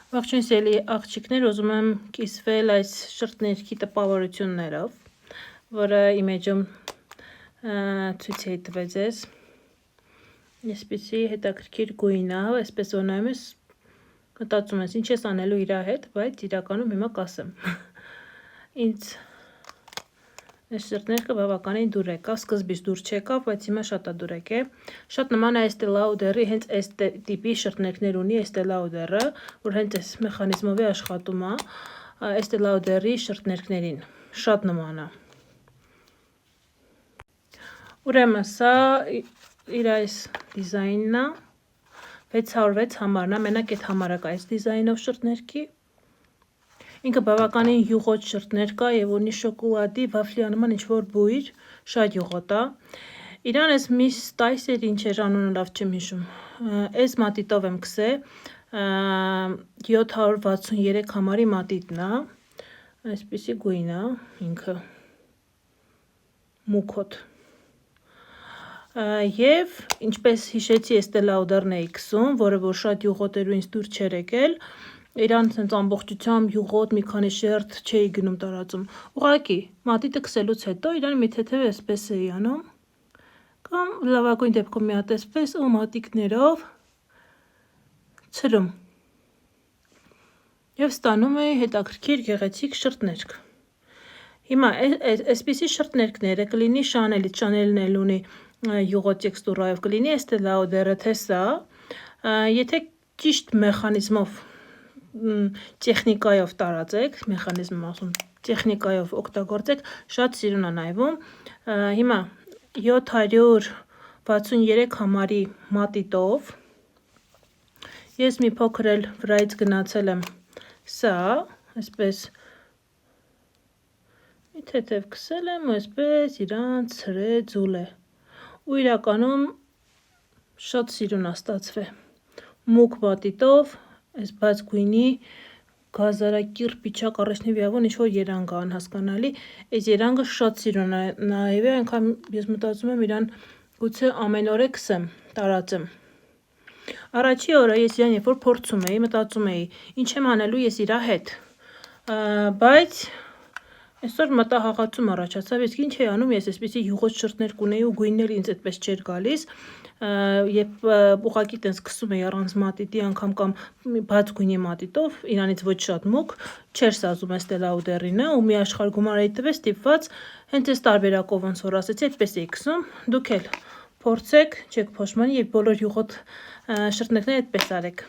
Ողջույն սիրելի աղջիկներ, ուզում եմ կիսվել այս շրթներքի տպավորություններով, որը իմեջում ցույց էի տվել ձեզ։ Այսպիսի հետաքրքիր գույն է, այսպես որ նայում ես, մտածում ես ինչ ես անելու իր հետ, բայց իրականում հիմա կասեմ։ Ինձ այս շրթներքը բավականին դուր եկավ, սկզբից դուր չեկավ, բայց հիմա շատ է դուր եկել։ Շատ նման է Estée Lauder-ի, հենց այս տիպի շրթներքներ ունի Estée Lauder-ը, որ հենց այս մեխանիզմով է աշխատում է Estée Lauder-ի շրթներքներին, շատ նման է։ Ուրեմն սա իր այս դիզայնն է, 606 համարն է, մենակ այդ համարը կա այս դիզայնով շրթներքի։ Ինքը բավականին յուղոտ շրթներ կա եւ ունի շոկոլադի, վաֆլի անման ինչ-որ բույր, շատ յուղոտ է։ Իրան այս Miss Tice-ը ինչ էր անունը լավ չեմ հիշում։ Այս մատիտով եմ քսե, 763 համարի մատիտն է։ Այսպիսի գույն է ինքը։ Մուքոտ։ Եվ ինչպես հիշեցի Estée Lauder-ն էի քսում, որը որ շատ յուղոտ էր ու ինձ դուր չէր եկել։ Իրան ցենց ամբողջությամբ յուղոտ մի քանի շերտ չէի գնում տարածում։ Ուղղակի մատիտը քսելուց հետո իրան մի թեթև էսպես էի անում, կամ լավագույն դեպքում մի հատ էսպես ու մատիկներով ցրում։ Եվ ստանում էի հետաքրքիր գեղեցիկ շրթներք։ Հիմա այսպիսի շրթներքները կլինի Chanel-ից, Chanel-ն էլ ունի յուղոտ տեքստուրայով, կլինի Estée Lauder-ը, թե սա, եթե ճիշտ մեխանիզմով տեխնիկայով տարածեք, մեխանիզմը ասում, տեխնիկայով օգտագործեք, շատ սիրուն է նայվում։ Հիմա 763 համարի մատիտով ես մի փոքր էլ վրայից գնացել եմ սա, այսպես մի թեթև քսել եմ ու այսպես իրան ցրեծուլ է։ Ու իրականում շատ սիրուն է ստացվել։ Մուկ մատիտով այս բաց գույնի գազարակիր պիչակ առաջնի վիավոն ինչ-որ երանգ է անհասկանալի, այս երանգը շատ սիրուն է նայվի, այնքան ես մտածում եմ իրան գուցե ամեն օր է քսեմ, տարածեմ։ Առաջի օրը ես իրան երբ որ փորձում էի, մտածում էի, ինչ եմ անելու ես իրա հետ, բայց այսօր մտահղացում առաջացավ, իսկ ինչ էի անում, ես այսպիսի յուղոտ շրթներ կունեի ու գույնները ինձ այդպես չէր գալիս, երբ ուղղակի տենց քսում էի առանց մատիտի անգամ կամ բաց գույնի մատիտով, իրանից ոչ շատ մուկ, չէր սազում Estée Lauder-ինը ու մի աշխարհ գումար էի տվել ստիպված, հենց այս տարբերակով ոնց որ ասեցի, այդպես էի քսում, դուք էլ փորձեք, չեք փոշմանի եւ բոլոր յուղոտ շրթներքները այդպես արեք։